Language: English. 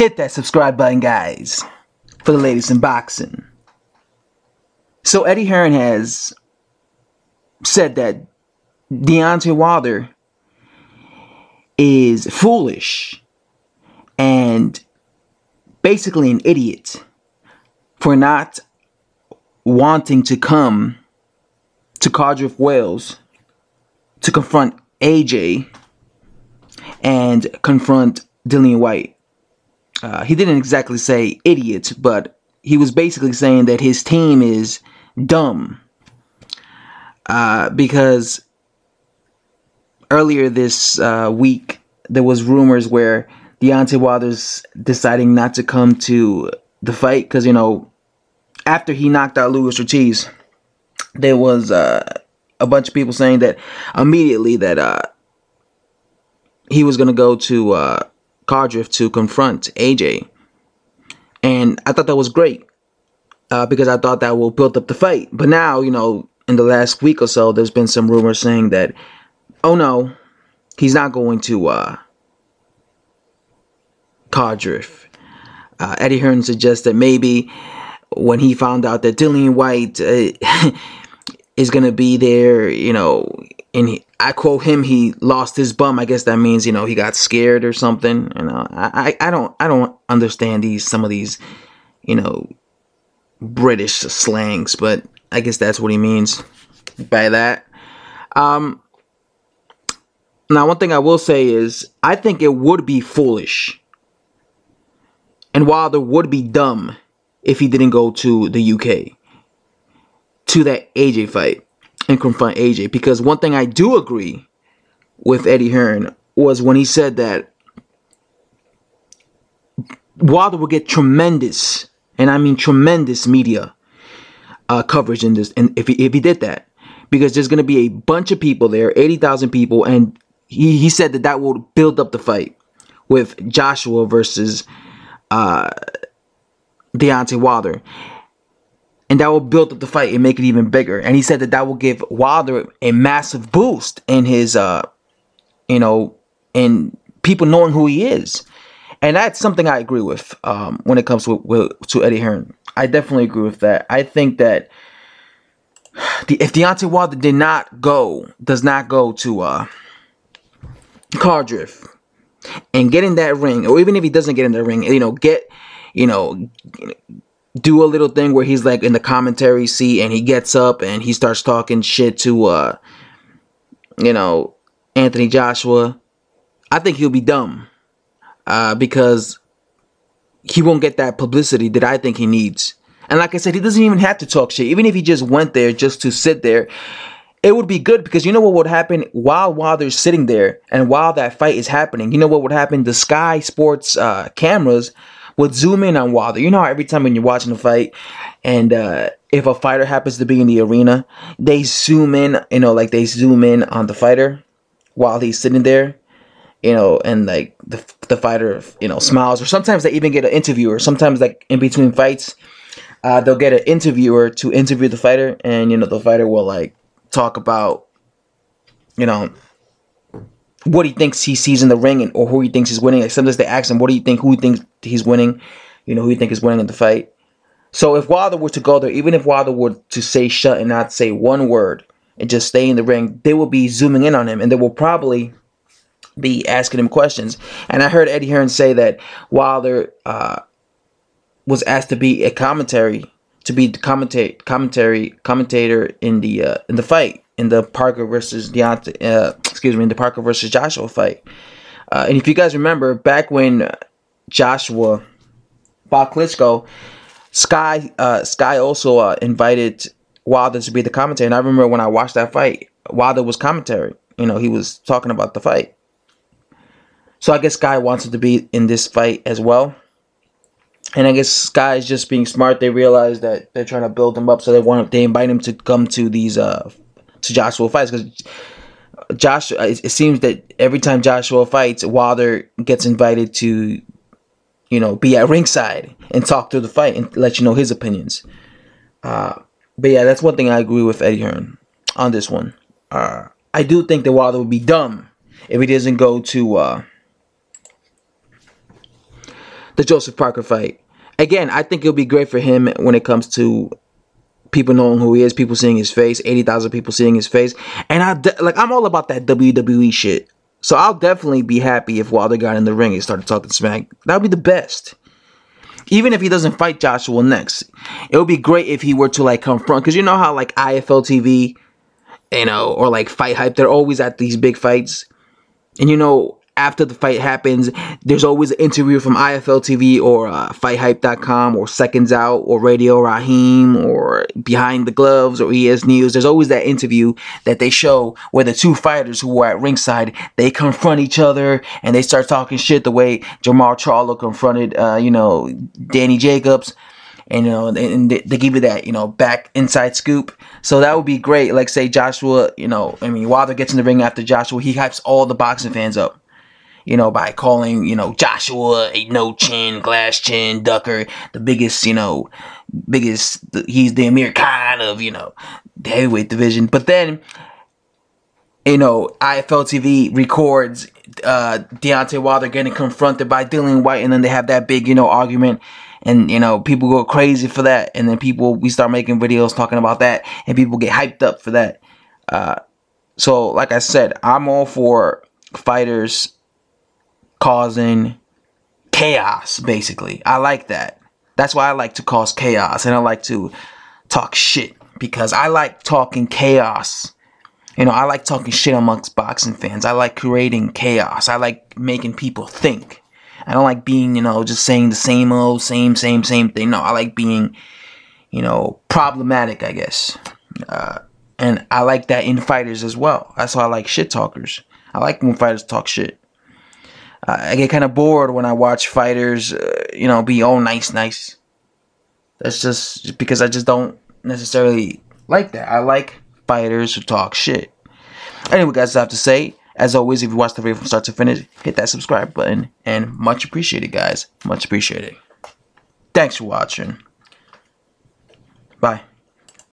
Hit that subscribe button, guys, for the latest in boxing. So Eddie Hearn has said that Deontay Wilder is foolish and basically an idiot for not wanting to come to Cardiff, Wales to confront AJ and confront Dillian Whyte. He didn't exactly say idiot, but he was basically saying that his team is dumb. Because earlier this week, there was rumors where Deontay Wilder's deciding not to come to the fight because, you know, after he knocked out Luis Ortiz, there was a bunch of people saying that immediately that he was going to go to Cardiff to confront AJ. And I thought that was great because I thought that will build up the fight. But now, you know, in the last week or so, there's been some rumors saying that, oh no, he's not going to Cardiff. Eddie Hearn suggests that maybe when he found out that Dillian Whyte is going to be there, you know, and I quote him, he lost his bum. I guess that means, you know, he got scared or something. You know, I don't understand some of these, you know, British slangs, but I guess that's what he means by that. Now, one thing I will say is I think it would be foolish and Wilder would be dumb if he didn't go to the UK to that AJ fight and confront AJ. Because one thing I do agree with Eddie Hearn was when he said that Wilder would get tremendous, and I mean tremendous, media coverage in this, and if he did that, because there's going to be a bunch of people there, 80,000 people, and he said that will build up the fight with Joshua versus Deontay Wilder. And that will build up the fight and make it even bigger. And he said that will give Wilder a massive boost in his, you know, in people knowing who he is. And that's something I agree with when it comes to Eddie Hearn. I definitely agree with that. I think that if Deontay Wilder does not go to Cardiff and get in that ring, or even if he doesn't get in the ring, do a little thing where he's like in the commentary seat and he gets up and he starts talking shit to, you know, Anthony Joshua, I think he'll be dumb because he won't get that publicity that I think he needs. And like I said, he doesn't even have to talk shit. Even if he just went there just to sit there, it would be good because you know what would happen while Wilder's sitting there and while that fight is happening? You know what would happen? The Sky Sports cameras would zoom in on Wilder. You know how every time when you're watching a fight and if a fighter happens to be in the arena, they zoom in, you know, like they zoom in on the fighter while he's sitting there, you know, and like the fighter, you know, smiles. Or sometimes they even get an interviewer. Sometimes like in between fights, they'll get an interviewer to interview the fighter, and, you know, the fighter will like talk about, you know, what he thinks he sees in the ring or who he thinks is winning. Like sometimes they ask him, what do you think, who he thinks he's winning, you know, who you think is winning in the fight. So if Wilder were to go there, even if Wilder were to say shut and not say one word and just stay in the ring, they will be zooming in on him and they will probably be asking him questions. And I heard Eddie Hearn say that Wilder was asked to be commentator in the fight. In the Parker versus in the Parker versus Joshua fight. And if you guys remember, back when Joshua fought Klitschko, Sky also invited Wilder to be the commentator. And I remember when I watched that fight, Wilder was commentary. You know, he was talking about the fight. So I guess Sky wants him to be in this fight as well. And I guess Sky is just being smart. They realize that they're trying to build him up, so they invite him to come to these to Joshua fights, because Joshua, it seems that every time Joshua fights, Wilder gets invited to, you know, be at ringside and talk through the fight and let you know his opinions. But yeah, that's one thing I agree with Eddie Hearn on this one. I do think that Wilder would be dumb if he doesn't go to The Joseph Parker fight. Again, I think it'll be great for him when it comes to people knowing who he is, people seeing his face, 80,000 people seeing his face. And I'm all about that WWE shit. So I'll definitely be happy if Wilder got in the ring and started talking smack. That would be the best. Even if he doesn't fight Joshua next, it would be great if he were to like confront, because you know how like IFL TV, you know, or like Fight Hype, they're always at these big fights. And you know, after the fight happens, there's always an interview from IFL TV or FightHype.com or Seconds Out or Radio Raheem or Behind the Gloves or ES News. There's always that interview that they show where the two fighters who were at ringside, they confront each other and they start talking shit the way Jamal Charlo confronted, Danny Jacobs. And, and they give you that, back inside scoop. So that would be great. Like, say Joshua, Wilder gets in the ring after Joshua, he hypes all the boxing fans up. By calling, Joshua a no chin, glass chin, ducker, the biggest, he's the Amir Khan of, the heavyweight division. But then, IFL TV records Deontay Wilder getting confronted by Dillian White, and then they have that big, argument. And, people go crazy for that. And then we start making videos talking about that, and people get hyped up for that. So, like I said, I'm all for fighters causing chaos, basically. I like that. That's why I like to cause chaos, and I like to talk shit, because I like talking chaos. I like talking shit amongst boxing fans. I like creating chaos. I like making people think. I don't like being, just saying the same old, same thing. No, I like being, problematic, I guess. And I like that in fighters as well. That's why I like shit talkers. I like when fighters talk shit. I get kind of bored when I watch fighters, be all nice. That's just because I just don't necessarily like that. I like fighters who talk shit. Anyway, guys, I have to say, as always, if you watch the video from start to finish, hit that subscribe button, and much appreciated, guys. Much appreciated. Thanks for watching. Bye.